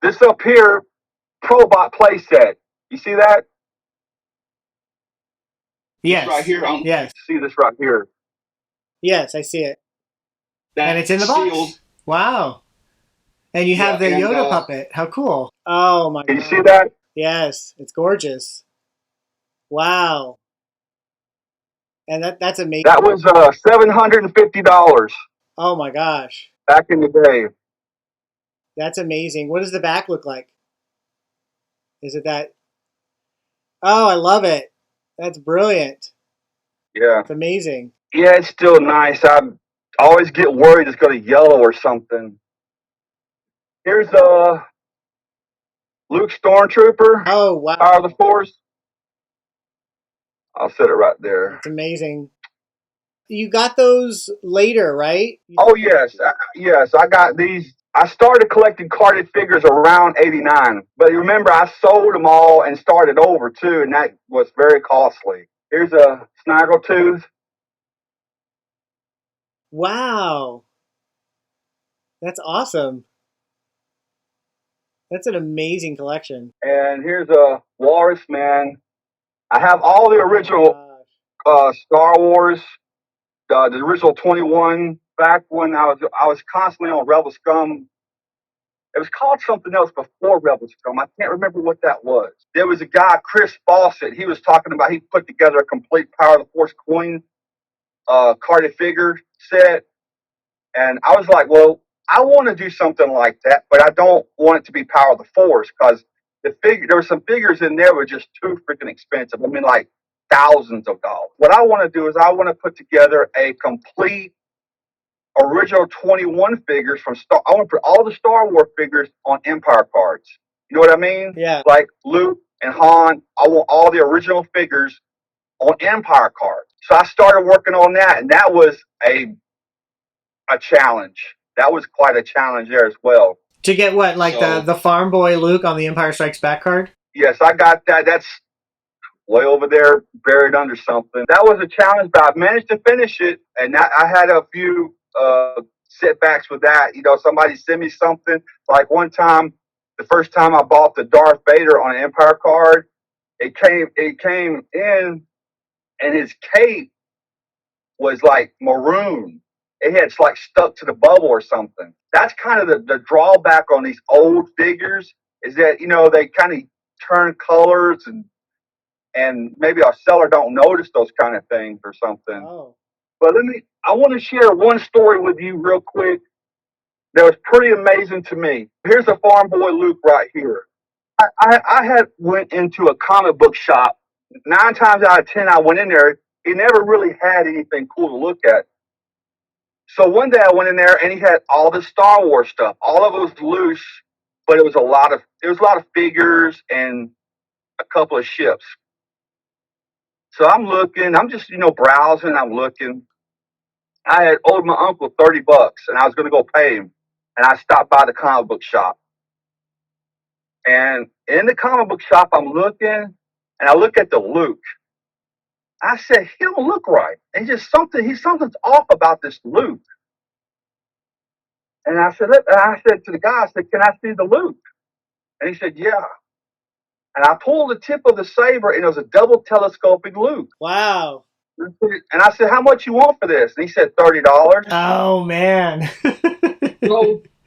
This up here, Probot playset. You see that? This right Yes. here. I don't know if you Yes. see this right here. Yes, I see it. And it's in That's the box. sealed. Wow. And you Yeah, have the and Yoda puppet. How cool. Oh my can you see god. that? Yes, it's gorgeous. Wow. And that's amazing. That was $750 Oh my gosh. back in the day. That's amazing. What does the back look like? Is it that? Oh, I love it. That's brilliant. Yeah, It's amazing. yeah, it's still nice. I always get worried it's going to yellow or something. Here's Luke Stormtrooper, Oh, Power of the wow. Force. I'll set it right there. That's amazing. You got those later, right? Oh yes, yes. I got these. I started collecting carded figures around '89, but remember I sold them all and started over too, and that was very costly. Here's a Snaggletooth, Wow. That's awesome. That's an amazing collection. and here's a Walrus Man. I have all the Oh my original gosh. Star Wars, the original 21. Back when I was constantly on Rebel Scum. It was called something else before Rebel Scum. I can't remember what that was. There was a guy, Chris Fawcett. He was talking about he put together a complete Power of the Force coin carded figure set, and I was like, well, I want to do something like that, but I don't want it to be Power of the Force because there were some figures in there were just too freaking expensive. I mean, like thousands of dollars. What I want to do is I want to put together a complete original 21 figures from Star. I want to put all the Star Wars figures on Empire cards. You know what I mean? Yeah. Like Luke and Han. I want all the original figures on Empire cards. So I started working on that, and that was a challenge. That was quite a challenge there as well. To get what, like So the farm boy Luke on the Empire Strikes Back card? yes, I got that. That's way over there, buried under something. That was a challenge, but I managed to finish it, and I had a few setbacks with that. You know, somebody sent me something. Like one time, the first time I bought the Darth Vader on an Empire card, it came in, and his cape was like maroon. It had like stuck to the bubble or something. That's kind of the drawback on these old figures is that they kind of turn colors and maybe our seller don't notice those kind of things or something. Oh. But I want to share one story with you real quick that was pretty amazing to me. Here's a farm boy Luke right here. I had went into a comic book shop. 9 times out of 10, I went in there. He never really had anything cool to look at. So one day I went in there and he had all the Star Wars stuff. All of it was loose, but it was a lot of figures and a couple of ships. So I'm looking, I'm just, browsing, I'm looking. I had owed my uncle $30 and I was going to go pay him. And I stopped by the comic book shop. And in the comic book shop, I'm looking and I look at the Luke. I said, he don't look right. And something's off about this Luke. And I said to the guy, I said, can I see the Luke? And he said, yeah. And I pulled the tip of the saber and it was a double telescoping Luke. Wow. And I said, how much you want for this? And he said, $30. Oh man.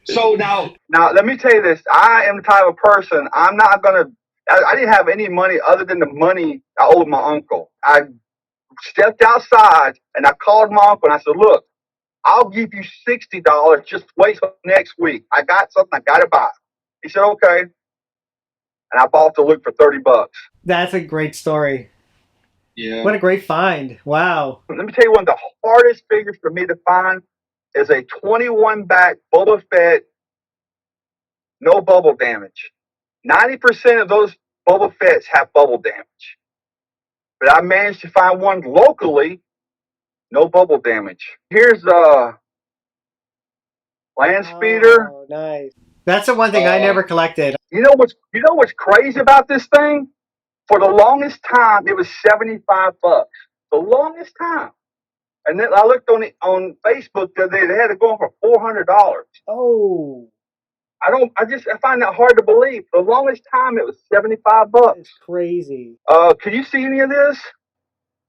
Now, let me tell you this. I am the type of person, I'm not going to, I didn't have any money other than the money I owed my uncle. I stepped outside and I called my uncle and I said, look, I'll give you $60. Just wait till next week. I got something I got to buy. He said, okay. And I bought the Luke for $30. That's a great story. Yeah. What a great find. Wow. Let me tell you, one of the hardest figures for me to find is a 21 back Boba Fett, no bubble damage. 90% of those Boba Fetts have bubble damage. But I managed to find one locally, no bubble damage. Here's Landspeeder. Oh, nice. That's the one thing I never collected. You know what's crazy about this thing? For the longest time, it was $75. The longest time. And then I looked on Facebook the other day, they had it going for $400. Oh. I find that hard to believe. For the longest time, it was $75. It's crazy. Can you see any of this?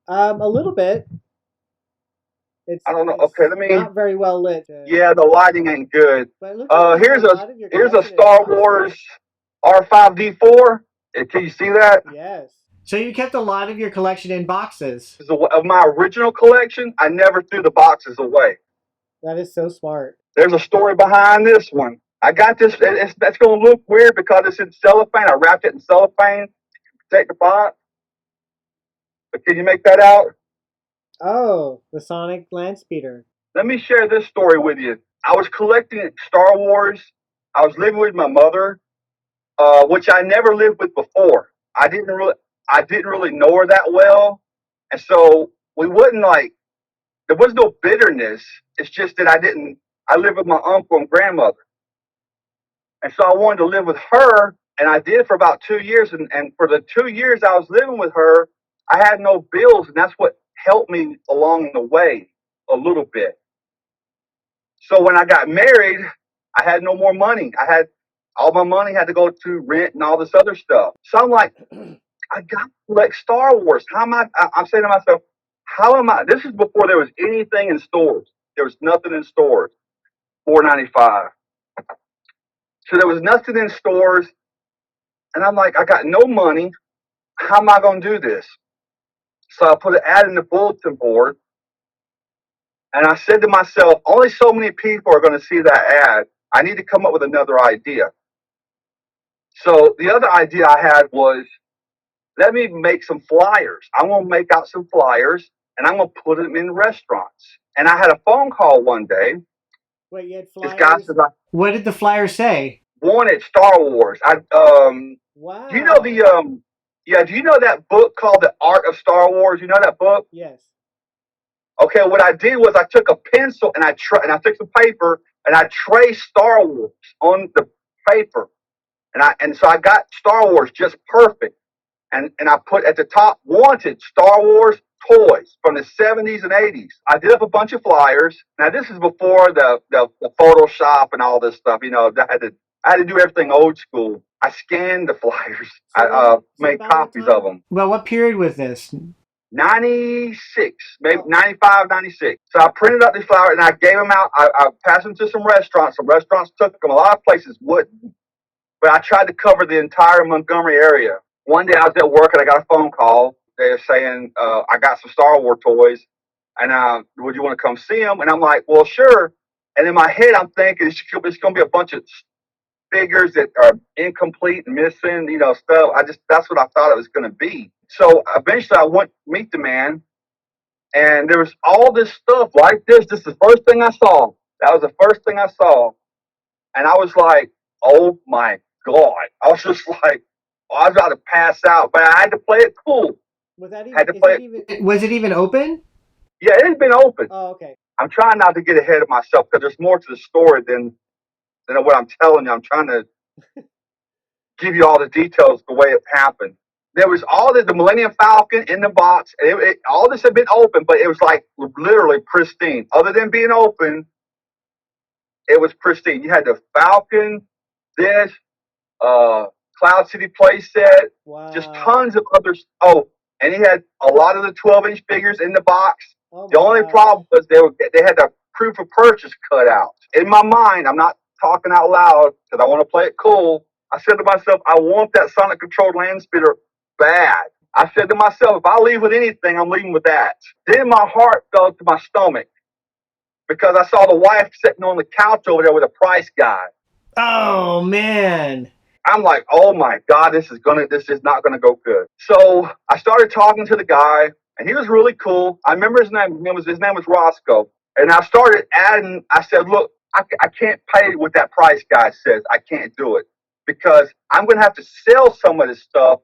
A little bit. I don't know. It's Okay, let me. not very well lit. Yeah, the lighting ain't good. But it looks like you have Here's a lot of your here's a collection in Star boxes. Wars R5D4. Can you see that? Yes. So you kept a lot of your collection in boxes. Of my original collection, I never threw the boxes away. That is so smart. There's a story behind this one. I got this. That's going to look weird because it's in cellophane. I wrapped it in cellophane to protect the box. But can you make that out? Oh, the Sonic Landspeeder. Let me share this story with you. I was collecting Star Wars. I was living with my mother, which I never lived with before. I didn't really know her that well, and so we wouldn't like. There was no bitterness. It's just that I lived with my uncle and grandmother, and so I wanted to live with her, and I did for about 2 years. And for the 2 years I was living with her, I had no bills, and that's what helped me along the way a little bit. So when I got married, I had no more money. I had all my money had to go to rent and all this other stuff. So I'm like, I got to collect Star Wars. How am I'm saying to myself, how am I? This is before there was anything in stores. There was nothing in stores. $4.95. So there was nothing in stores, and I'm like, I got no money. How am I going to do this? So I put an ad in the bulletin board, and I said to myself, only so many people are going to see that ad. I need to come up with another idea. So the other idea I had was, let me make some flyers. I'm going to make out some flyers, and I'm going to put them in restaurants. And I had a phone call one day. Wait, you had This guy flyers? says, What did the flyer say? wanted Star Wars. Wow. Do you know do you know that book called The Art of Star Wars? You know that book? Yes. Okay, what I did was I took a pencil and I took some paper and I traced Star Wars on the paper. And so I got Star Wars just perfect. And I put at the top, wanted Star Wars toys from the 70s and 80s. I did up a bunch of flyers. Now this is before the Photoshop and all this stuff. You know, I had to do everything old school. I scanned the flyers. I made copies of them. Well, what period was this? 96, maybe 95, 96. So I printed up these flowers and I gave them out. I passed them to some restaurants. Some restaurants took them. A lot of places wouldn't. But I tried to cover the entire Montgomery area. One day I was at work and I got a phone call. They were saying, I got some Star Wars toys and would you want to come see them? And I'm like, well, sure. And in my head, I'm thinking it's going to be a bunch of figures that are incomplete and missing, stuff. That's what I thought it was going to be. So eventually I went to meet the man, and there was all this stuff like this. This is the first thing I saw. That was the first thing I saw. And I was like, oh my God. I was just like, I was about to pass out, but I had to play it cool. Was that even, was it even open? Yeah, it had been open. Oh, okay. I'm trying not to get ahead of myself because there's more to the story than what I'm telling you. I'm trying to give you all the details the way it happened. There was all the Millennium Falcon in the box. All this had been open, but it was like literally pristine. Other than being open, it was pristine. You had the Falcon, this, Cloud City playset, wow. Just tons of others. Oh, and he had a lot of the 12-inch figures in the box. Oh, the only problem was they had the proof of purchase cut out. In my mind, I'm not talking out loud because I want to play it cool. I said to myself, I want that Sonic controlled Landspeeder bad. I said to myself, if I leave with anything, I'm leaving with that. Then my heart fell to my stomach because I saw the wife sitting on the couch over there with a price guide. Oh man. I'm like, oh my God, this is not gonna go good. So I started talking to the guy, and he was really cool. I remember his name. His name was Roscoe. And I started adding. I said, look, I can't pay what that price guy says. I can't do it because I'm gonna have to sell some of this stuff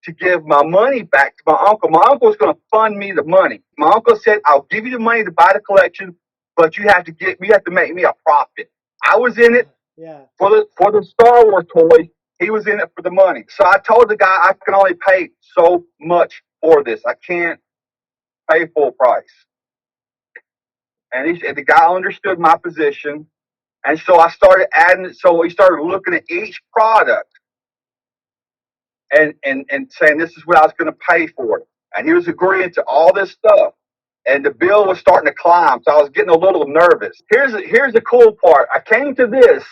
to give my money back to my uncle. My uncle was gonna fund me the money. My uncle said, I'll give you the money to buy the collection, but you have to make me a profit. I was in it. Yeah. For the Star Wars toys, he was in it for the money. So I told the guy I can only pay so much for this. I can't pay full price. And the guy understood my position, And so I started adding. So we started looking at each product and saying this is what I was going to pay for it. And he was agreeing to all this stuff. And the bill was starting to climb, so I was getting a little nervous. Here's the cool part. I came to this.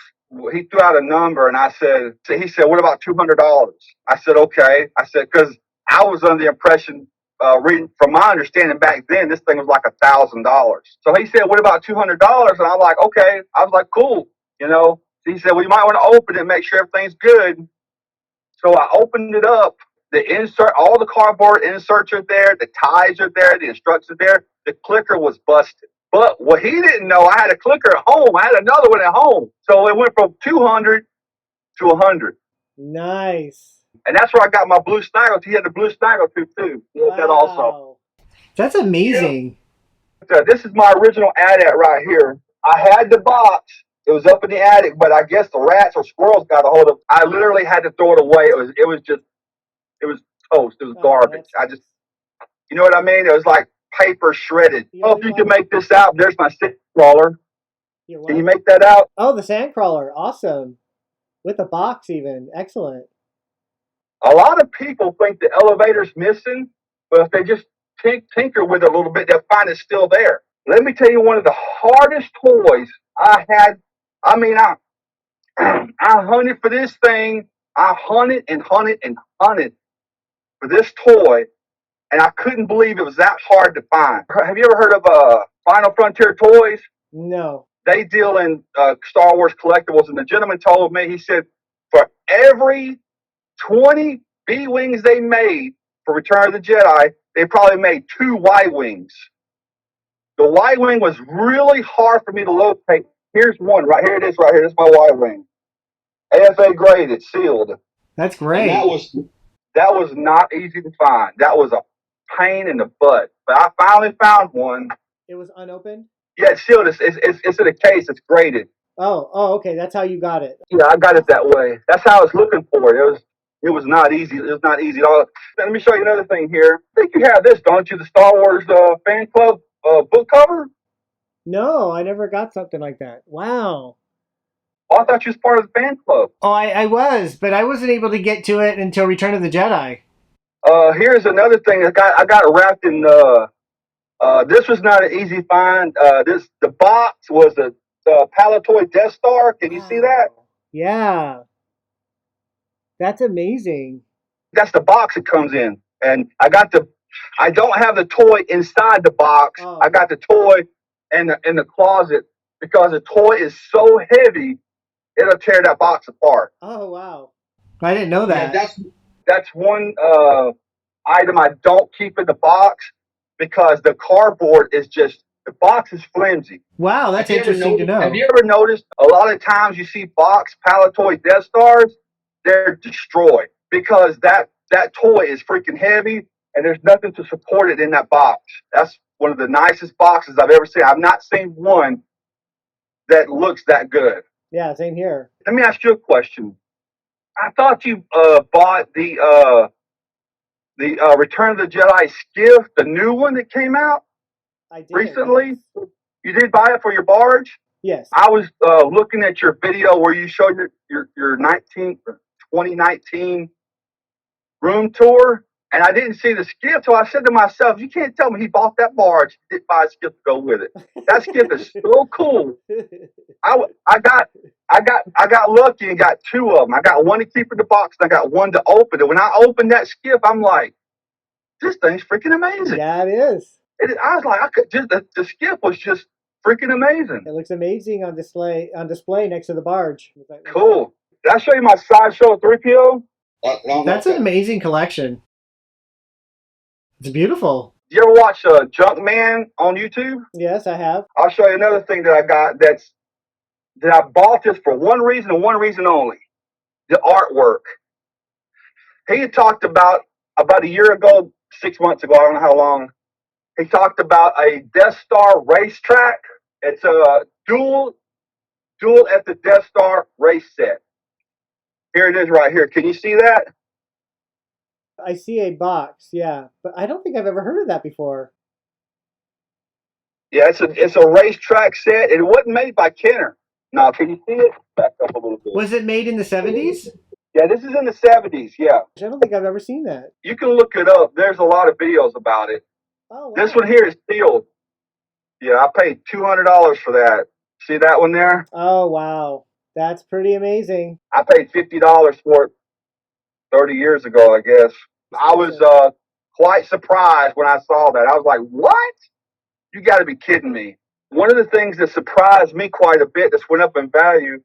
He threw out a number, and I said, he said, what about $200? I said, okay. I said, because I was under the impression, reading from my understanding back then, this thing was like $1,000. So he said, what about $200? And I'm like, okay. I was like, cool. You know. He said, well, you might want to open it and make sure everything's good. So I opened it up. The insert, all the cardboard inserts are there. The ties are there. The instructions are there. The clicker was busted. But what he didn't know, I had a clicker at home. I had another one at home. So it went from 200 to 100. Nice. And that's where I got my blue snaggle. He had the blue snaggle too. He had that also. That's amazing. Yeah. This is my original AT-AT right here. I had the box. It was up in the attic, but I guess the rats or squirrels got a hold of it. I literally had to throw it away. It was toast. It was garbage. I just, you know what I mean? It was like paper shredded. Oh, if you can make this out, there's my sand crawler. Can you make that out? Oh, the sand crawler. Awesome. With a box even. Excellent. A lot of people think the elevator's missing, but if they just tinker with it a little bit, they'll find it's still there. Let me tell you one of the hardest toys I had. I mean, I hunted for this thing. I hunted and hunted and hunted for this toy, and I couldn't believe it was that hard to find. Have you ever heard of Final Frontier Toys? No. They deal in Star Wars collectibles, and the gentleman told me, he said, for every 20 B-Wings they made for Return of the Jedi, they probably made 2 Y-Wings. The Y-Wing was really hard for me to locate. Here's one, right here it is, right here. This is my Y-Wing. AFA graded, sealed. That's great. And that was not easy to find. That was a pain in the butt. But I finally found one. It was unopened? Yeah, it's sealed. It's in a case. It's graded. Oh, okay. That's how you got it. Yeah, I got it that way. That's how I was looking for it. It was not easy. It was not easy at all. Let me show you another thing here. I think you have this, don't you? The Star Wars fan club book cover? No, I never got something like that. Wow. Oh, I thought you was part of the fan club. Oh, I was, but I wasn't able to get to it until Return of the Jedi. Here's another thing. I got it wrapped in. This was not an easy find. The box was the Palatoy Death Star. Can you see that? Yeah. That's amazing. That's the box it comes in, and I don't have the toy inside the box. Oh. I got the toy in the closet because the toy is so heavy, it'll tear that box apart. Oh wow! I didn't know that. Yeah, that's one item I don't keep in the box because the cardboard is just, the box is flimsy. Wow, that's interesting to know. Have you ever noticed a lot of times you see box Palatoy Death Stars, they're destroyed because that toy is freaking heavy and there's nothing to support it in that box. That's one of the nicest boxes I've ever seen. I've not seen one that looks that good. Yeah, same here. Let me ask you a question. I thought you bought the Return of the Jedi skiff, the new one that came out. I did recently. Yes. You did buy it for your barge? Yes. I was looking at your video where you showed your 2019 room tour, and I didn't see the skiff, so I said to myself, you can't tell me he bought that barge, he didn't buy a skiff to go with it. That skiff is so cool. I got lucky and got 2 of them. I got one to keep in the box, and I got one to open it. When I opened that skiff, I'm like, this thing's freaking amazing. Yeah, it is. I was like, the skiff was just freaking amazing. It looks amazing on display next to the barge. Cool. Did I show you my Sideshow 3PO? That's an amazing collection. It's beautiful. You ever watch Junk Man on YouTube? Yes, I have. I'll show you another thing that I got that I bought this for one reason and one reason only. The artwork. He had talked about a year ago, 6 months ago, I don't know how long, he talked about a Death Star racetrack. It's a duel at the Death Star race set. Here it is right here. Can you see that? I see a box, yeah. But I don't think I've ever heard of that before. Yeah, it's a racetrack set. It wasn't made by Kenner. Now, can you see it? Back up a little bit. Was it made in the 70s? Yeah, this is in the 70s. Yeah. I don't think I've ever seen that. You can look it up. There's a lot of videos about it. Oh, wow. This one here is sealed. Yeah, I paid $200 for that. See that one there? Oh, wow. That's pretty amazing. I paid $50 for it 30 years ago, I guess. I was quite surprised when I saw that. I was like, what? You got to be kidding me. One of the things that surprised me quite a bit that's went up in value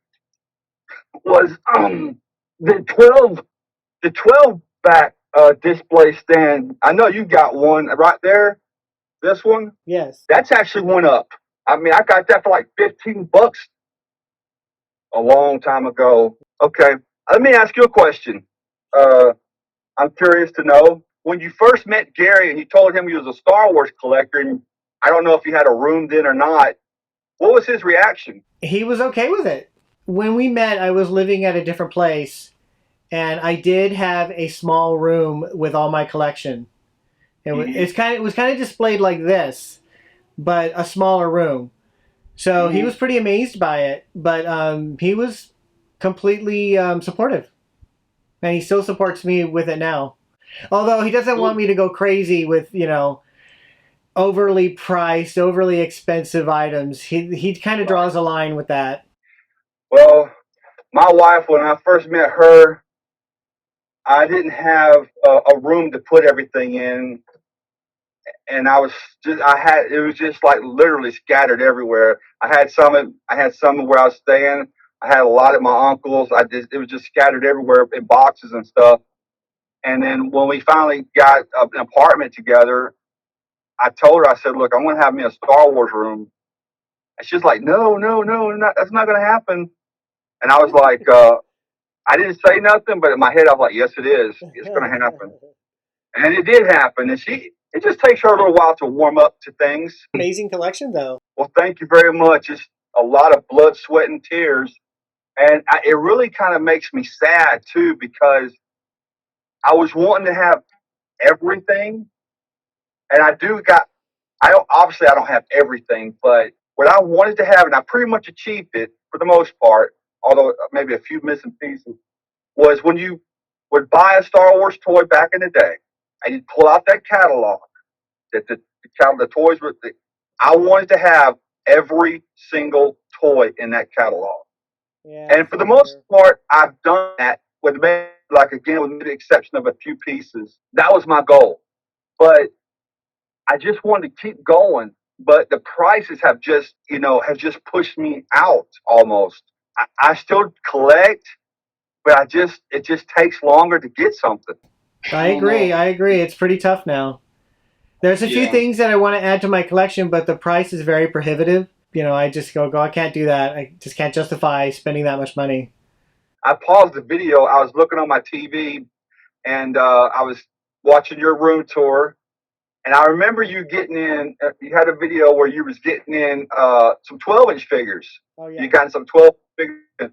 was the 12 back display stand. I know you got one right there. This one? Yes. That's actually went up. I mean, I got that for like $15 a long time ago. Okay, let me ask you a question. I'm curious to know, when you first met Gary and you told him he was a Star Wars collector, and I don't know if you had a room then or not, what was his reaction? He was okay with it. When we met, I was living at a different place, and I did have a small room with all my collection. It was kind of displayed like this, but a smaller room. So he was pretty amazed by it, but he was completely supportive, and he still supports me with it now. Although he doesn't want me to go crazy with, overly priced, overly expensive items. He kind of draws a line with that. Well, my wife, when I first met her, I didn't have a room to put everything in, and it was just like literally scattered everywhere. I had some where I was staying. I had a lot at my uncle's. It was just scattered everywhere in boxes and stuff. And then when we finally got an apartment together, I told her, I said, look, I'm going to have me a Star Wars room. And she's like, no, that's not going to happen. And I was like, I didn't say nothing, but in my head, I was like, yes, it is. It's going to happen. And it did happen. And it just takes her a little while to warm up to things. Amazing collection, though. Well, thank you very much. It's a lot of blood, sweat, and tears. And it really kind of makes me sad, too, because I was wanting to have everything. And I don't have everything, but what I wanted to have, and I pretty much achieved it for the most part, although maybe a few missing pieces, was when you would buy a Star Wars toy back in the day, and you'd pull out that catalog, the toys were. I wanted to have every single toy in that catalog, and for the most part, I've done that with maybe with the exception of a few pieces. That was my goal, but I just wanted to keep going, but the prices have just pushed me out almost. I still collect, but it just takes longer to get something. I agree. It's pretty tough now. There's a few things that I want to add to my collection, but the price is very prohibitive. I just go, I can't do that. I just can't justify spending that much money. I paused the video. I was looking on my TV, and I was watching your room tour. And I remember you getting in. You had a video where you was getting in some 12-inch figures. Oh yeah. You got some 12 figures,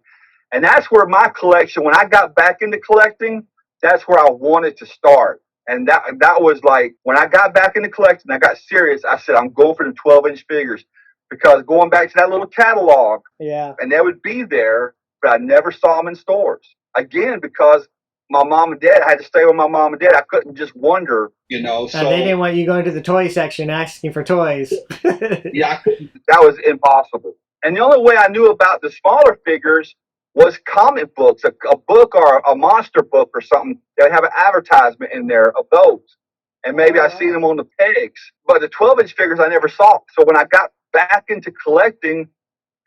and that's where my collection. When I got back into collecting, that's where I wanted to start. And that was like when I got back into collecting, I got serious. I said I'm going for the 12-inch figures because going back to that little catalog. Yeah. And they would be there, but I never saw them in stores again because my mom and dad, I had to stay with my mom and dad. I couldn't just wander, So and they didn't want you going to the toy section asking for toys. Yeah, that was impossible. And the only way I knew about the smaller figures was comic books, a book or a monster book or something that have an advertisement in there of those. And maybe I seen them on the pegs. But the 12-inch figures I never saw. So when I got back into collecting,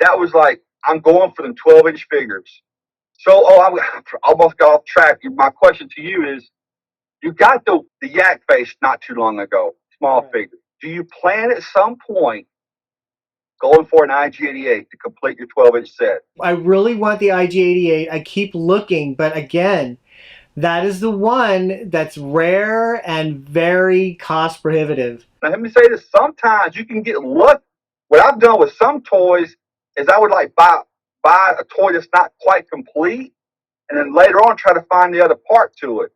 that was like, I'm going for them 12-inch figures. So, I almost got off track. My question to you is, you got the yak face not too long ago, small figure. Do you plan at some point going for an IG-88 to complete your 12-inch set? I really want the IG-88. I keep looking, but again, that is the one that's rare and very cost prohibitive. Now, let me say this. Sometimes you can get lucky. What I've done with some toys is I would like buy a toy that's not quite complete, and then later on try to find the other part to it.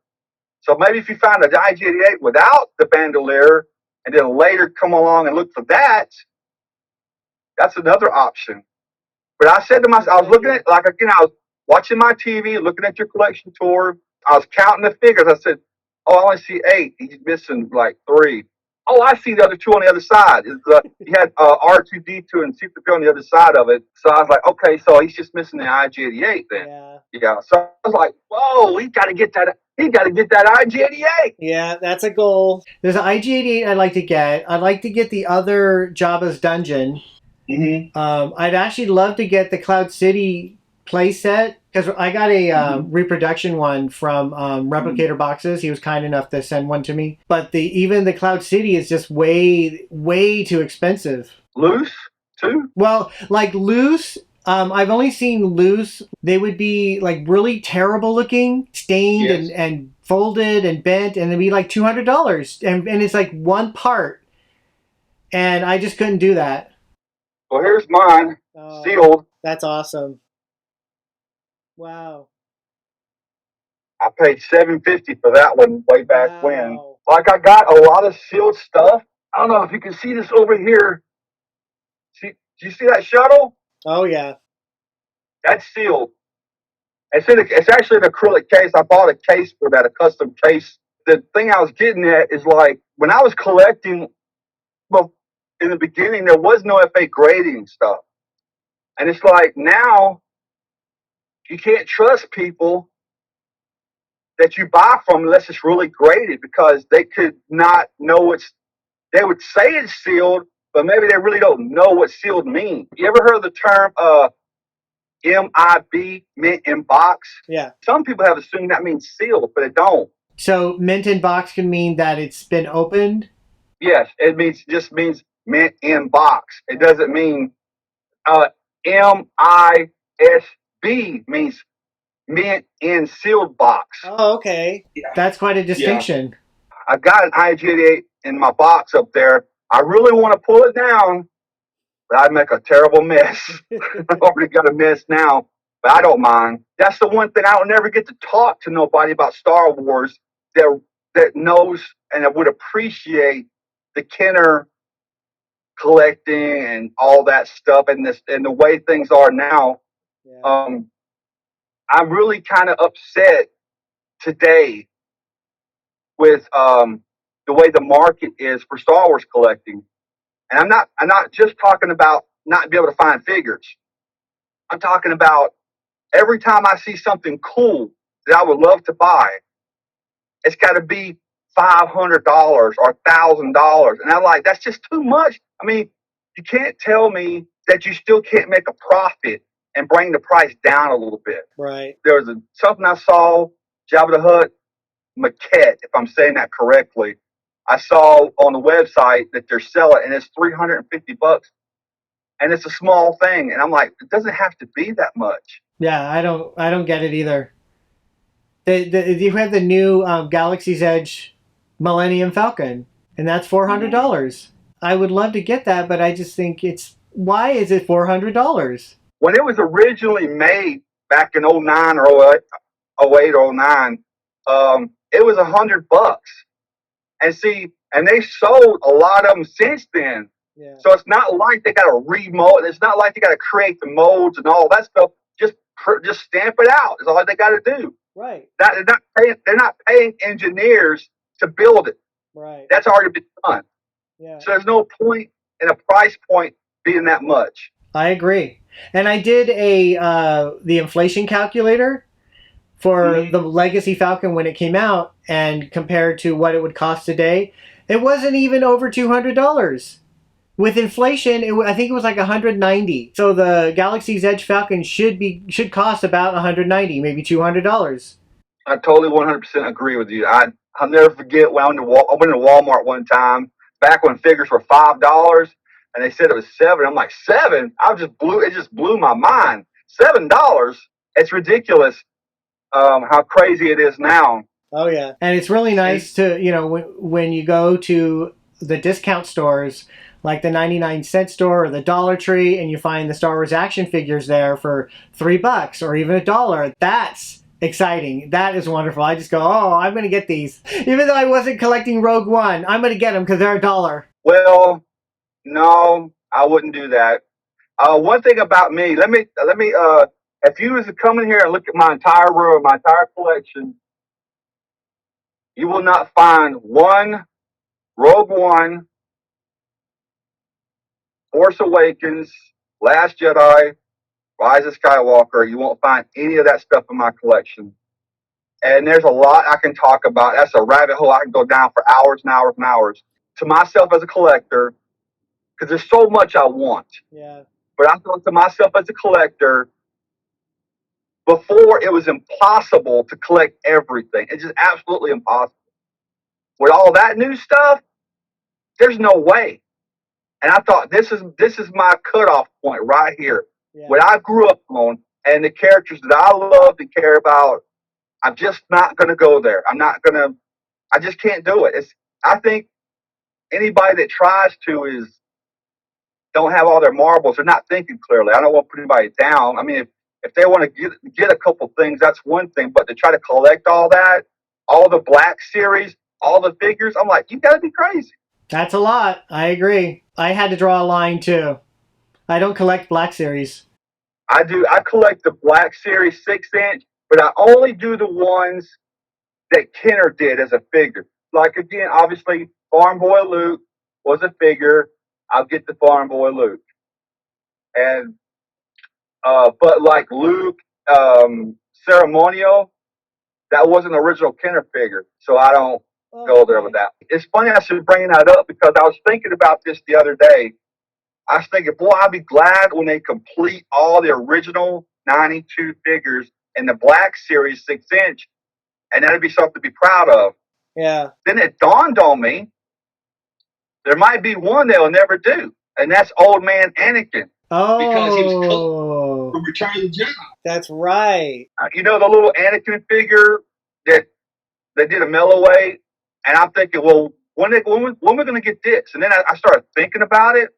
So maybe if you find an IG-88 without the bandolier, and then later come along and look for that, that's another option. But I said to myself, I was looking at, like, again, I was watching my TV, looking at your collection tour. I was counting the figures. I said, oh, I only see 8. He's missing like 3. Oh, I see the other 2 on the other side. You had R2D2 and C3PO on the other side of it. So I was like, okay, so he's just missing the IG-88 then. Yeah. Yeah. So I was like, whoa, he got to get that. He got to get that IG-88. Yeah, that's a goal. There's an IG-88 I'd like to get. I'd like to get the other Jabba's Dungeon. Mm-hmm. I'd actually love to get the Cloud City playset because I got a reproduction one from Replicator Boxes. He was kind enough to send one to me. But even the Cloud City is just way too expensive. Loose too? Well, like loose. I've only seen loose. They would be like really terrible looking, stained Yes. and folded and bent, and it'd be like $200. And it's like one part. And I just couldn't do that. Well, here's mine, sealed. That's awesome. Wow. I paid $750 for that one way back when. Wow. Like, I got a lot of sealed stuff. I don't know if you can see this over here. See, do you see that shuttle? Oh yeah. That's sealed. It's actually an acrylic case. I bought a case for that, a custom case. The thing I was getting at is, like, when I was collecting, well, in the beginning, there was no FA grading stuff. And it's like now you can't trust people that you buy from unless it's really graded, because they could not know they would say it's sealed, but maybe they really don't know what sealed means. You ever heard of the term MIB, mint in box? Yeah. Some people have assumed that means sealed, but it don't. So mint in box can mean that it's been opened? Yes, it just means mint in box. It doesn't mean MISB means mint in sealed box. Oh, okay. Yeah. That's quite a distinction. Yeah. I got an IG-88 in my box up there. I really want to pull it down, but I'd make a terrible mess. I've already got a mess now, but I don't mind. That's the one thing I will never get to talk to nobody about Star Wars that knows and that would appreciate the Kenner collecting and all that stuff, and the way things are now. Yeah. I'm really kind of upset today with the way the market is for Star Wars collecting. And I'm not just talking about not being able to find figures. I'm talking about every time I see something cool that I would love to buy, it's got to be $500 or $1,000. And I'm like, that's just too much. I mean, you can't tell me that you still can't make a profit and bring the price down a little bit. Right. There was something I saw, Jabba the Hutt maquette, if I'm saying that correctly. I saw on the website that they're selling, and it's $350, and it's a small thing. And I'm like, it doesn't have to be that much. Yeah, I don't get it either. You have the new Galaxy's Edge Millennium Falcon, and that's $400. I would love to get that, but I just think why is it $400? When it was originally made back in 09 or 08 or 09, it was $100. And they sold a lot of them since then. Yeah. So it's not like they got to remold. It's not like they got to create the molds and all that stuff. Just stamp it out. Is all they got to do. Right. They're not paying engineers to build it. Right. That's already been done. Yeah. So there's no point in a price point being that much. I agree. And I did the inflation calculator for the Legacy Falcon when it came out, and compared to what it would cost today, it wasn't even over $200. With inflation, I think it was like $190. So the Galaxy's Edge Falcon should cost about $190, maybe $200. I totally 100% agree with you. I'll never forget when I went to Walmart one time back when figures were $5, and they said it was $7. I'm like, $7? It just blew my mind. $7? It's ridiculous. How crazy it is now. Oh yeah, and it's really nice to when you go to the discount stores like the 99-cent store or the Dollar Tree, and you find the Star Wars action figures there for $3 or even $1. That's exciting. That is wonderful. I just go, oh, I'm going to get these, even though I wasn't collecting Rogue One. I'm going to get them because they're $1. Well, no, I wouldn't do that. One thing about me, if you was to come in here and look at my entire room, my entire collection, you will not find one Rogue One, Force Awakens, Last Jedi, Rise of Skywalker. You won't find any of that stuff in my collection. And there's a lot I can talk about. That's a rabbit hole I can go down for hours and hours and hours. To myself as a collector, because there's so much I want. Yeah. But I thought to myself as a collector, before it was impossible to collect everything. It's just absolutely impossible. With all that new stuff, there's no way. And I thought this is my cutoff point right here. Yeah. What I grew up on and the characters that I love and care about, I'm just not gonna go there. I just can't do it. I think anybody that tries to don't have all their marbles. They're not thinking clearly. I don't want to put anybody down. I mean, if they want to get a couple things, that's one thing. But to try to collect all that, all the Black series, all the figures, I'm like, you got to be crazy. That's a lot. I agree. I had to draw a line too. I don't collect Black series. I do. I collect the Black series 6-inch, but I only do the ones that Kenner did as a figure. Like, again, obviously, Farm Boy Luke was a figure. I'll get the Farm Boy Luke. And, but like Luke, Ceremonial, that wasn't an original Kenner figure. So I don't go there with that. It's funny I should bring that up because I was thinking about this the other day. I was thinking, boy, I'd be glad when they complete all the original 92 figures in the Black series 6-inch. And that'd be something to be proud of. Yeah. Then it dawned on me, there might be one they'll never do, and that's Old Man Anakin. Oh, because he was cut from Return of the Jedi. That's right. You know the little Anakin figure that they did a mail away, and I'm thinking, well, when are we going to get this? And then I started thinking about it.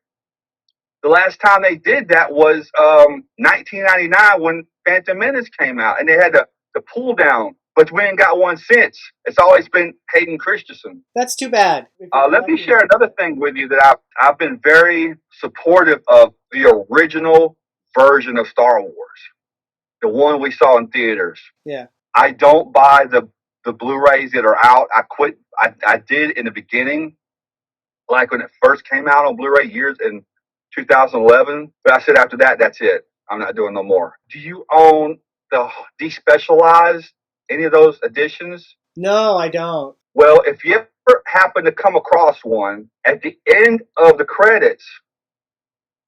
The last time they did that was 1999 when Phantom Menace came out, and they had the pull down. But we ain't got one since. It's always been Hayden Christensen. That's too bad. Let me share another thing with you that I've been very supportive of the original version of Star Wars, the one we saw in theaters. Yeah. I don't buy the Blu-rays that are out. I quit. I did in the beginning, like when it first came out on Blu-ray years in 2011. But I said after that, that's it. I'm not doing no more. Do you own the despecialized? Any of those editions? No, I don't. Well, if you ever happen to come across one, at the end of the credits,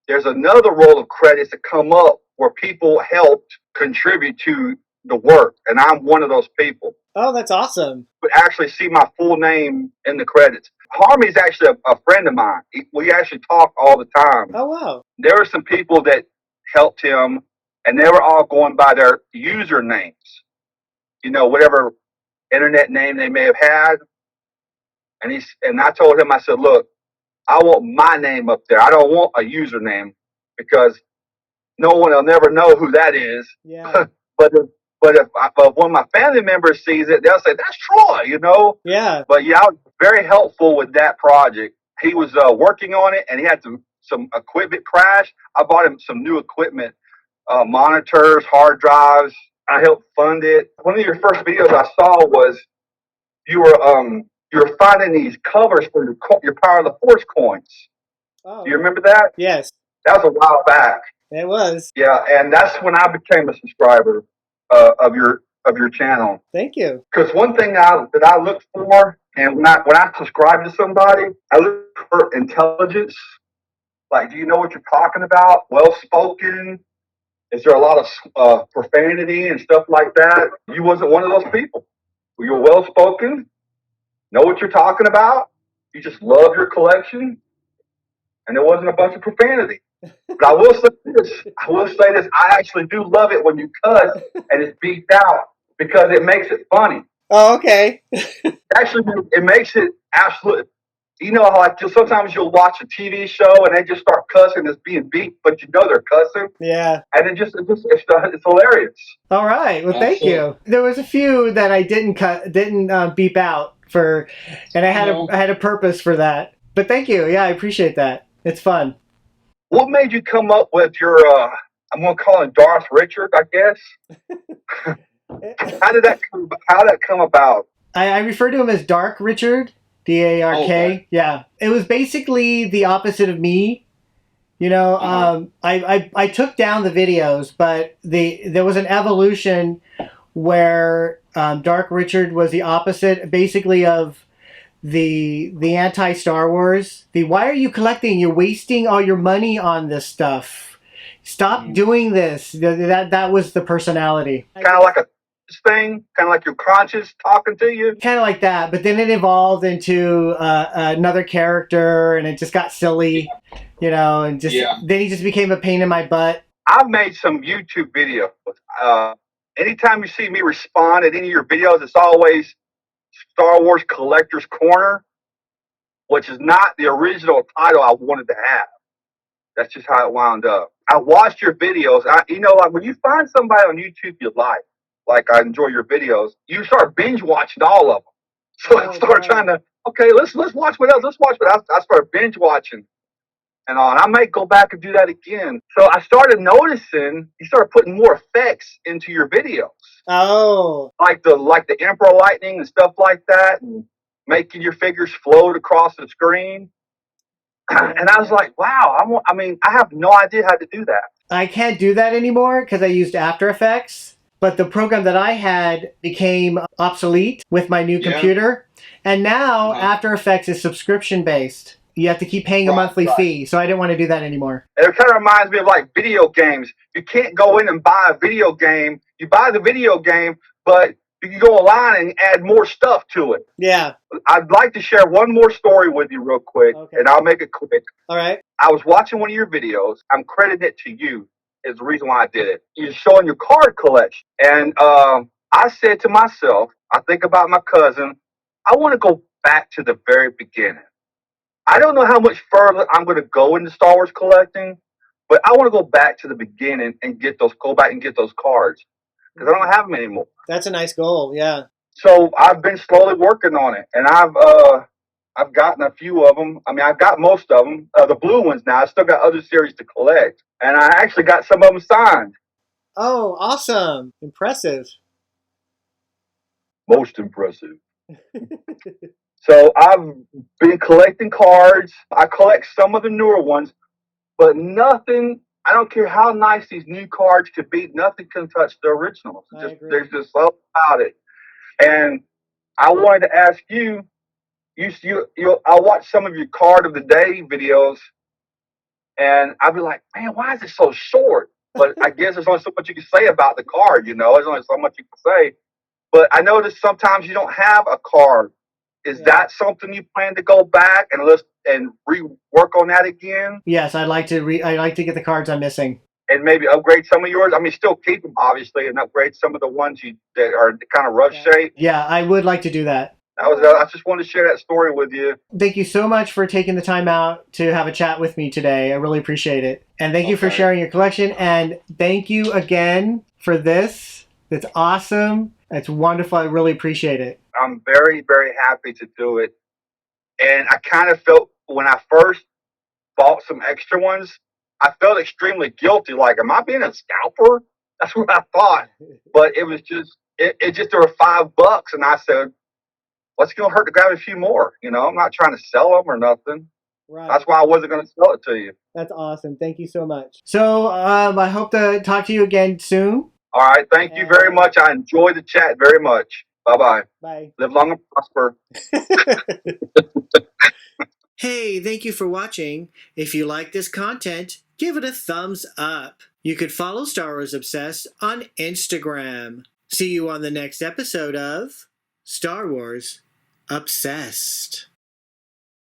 there's another roll of credits that come up where people helped contribute to the work. And I'm one of those people. Oh, that's awesome. But actually see my full name in the credits. Harmy's actually a friend of mine. We actually talk all the time. Oh, wow. There were some people that helped him, and they were all going by their usernames. You know, whatever internet name they may have had. And I told him, I said, look, I want my name up there. I don't want a username because no one will never know who that is. Yeah. but if one of my family members sees it, they'll say, that's Troy, you know? Yeah. But yeah, I was very helpful with that project. He was working on it and he had some equipment crash. I bought him some new equipment, monitors, hard drives. I helped fund it. One of your first videos I saw was you were finding these covers for your Power of the Force coins. Oh. Do you remember that? Yes. That was a while back. It was. Yeah, and that's when I became a subscriber of your channel. Thank you. Because one thing that I look for, and when I subscribe to somebody, I look for intelligence. Like, do you know what you're talking about? Well spoken. Is there a lot of profanity and stuff like that? You wasn't one of those people. You were well spoken, know what you're talking about. You just love your collection, and there wasn't a bunch of profanity. But I will say this. I actually do love it when you cuss and it's beeped out because it makes it funny. Oh, okay. Actually, it makes it absolutely. You know how sometimes you'll watch a TV show and they just start cussing, it's being beat, but you know they're cussing. Yeah. And it's hilarious. All right. Well, thank you. There was a few that I didn't beep out and I had a purpose for that. But thank you. Yeah, I appreciate that. It's fun. what made you come up with your, I'm going to call him Darth Richard, I guess? How did that come about? I refer to him as Dark Richard, Dark. Okay. Yeah, it was basically the opposite of me. You know, I took down the videos, but there was an evolution where Dark Richard was the opposite, basically, of the anti Star Wars. The why are you collecting? You're wasting all your money on this stuff. Stop doing this. That was the personality. Kind of like a thing, kind of like your conscience talking to you. Kind of like that, but then it evolved into another character, and it just got silly, you know, and just then he just became a pain in my butt. I've made some YouTube videos. Anytime you see me respond at any of your videos, it's always Star Wars Collector's Corner, which is not the original title I wanted to have. That's just how it wound up. I watched your videos. Like when you find somebody on YouTube you like I enjoy your videos, you start binge watching all of them. So I started trying to, okay, let's watch what else. Let's watch what else. I started binge watching and all. And I might go back and do that again. So I started noticing you started putting more effects into your videos. Oh. Like the Emperor Lightning and stuff like that, and making your figures float across the screen. And I was like, wow, I have no idea how to do that. I can't do that anymore because I used After Effects. But the program that I had became obsolete with my new computer. And now After Effects is subscription based. You have to keep paying a monthly fee. So I didn't want to do that anymore. It kind of reminds me of like video games. You can't go in and buy a video game. You buy the video game, but you can go online and add more stuff to it. Yeah. I'd like to share one more story with you real quick, and I'll make it quick. All right. I was watching one of your videos. I'm crediting it to you. Is the reason why I did it. You're showing your card collection. And I said to myself, I think about my cousin, I want to go back to the very beginning. I don't know how much further I'm going to go into Star Wars collecting, but I want to go back to the beginning and go back and get those cards because I don't have them anymore. That's a nice goal, yeah. So I've been slowly working on it, and I've gotten a few of them. I mean, I've got most of them, the blue ones now. I still got other series to collect. And I actually got some of them signed. Oh, awesome. Impressive. Most impressive. So I've been collecting cards. I collect some of the newer ones, but nothing, I don't care how nice these new cards could be, nothing can touch the originals. There's just something about it. And I wanted to ask you, I watched some of your card of the day videos, and I'd be like, man, why is it so short? But I guess there's only so much you can say about the card, you know. There's only so much you can say. But I noticed sometimes you don't have a card. Is that something you plan to go back and rework on that again? Yes, I'd like to get the cards I'm missing. And maybe upgrade some of yours. I mean, still keep them, obviously, and upgrade some of the ones that are kind of rough shape. Yeah, I would like to do that. I just wanted to share that story with you. Thank you so much for taking the time out to have a chat with me today. I really appreciate it. And thank you for sharing your collection. And thank you again for this. It's awesome. It's wonderful. I really appreciate it. I'm very, very happy to do it. And I kind of felt when I first bought some extra ones, I felt extremely guilty. Like, am I being a scalper? That's what I thought. But it was just, there were $5. And I said, what's it going to hurt to grab a few more? You know, I'm not trying to sell them or nothing. Right. That's why I wasn't going to sell it to you. That's awesome. Thank you so much. So I hope to talk to you again soon. All right. Thank you very much. I enjoyed the chat very much. Bye-bye. Bye. Live long and prosper. Hey, thank you for watching. If you like this content, give it a thumbs up. You could follow Star Wars Obsessed on Instagram. See you on the next episode of Star Wars Obsessed.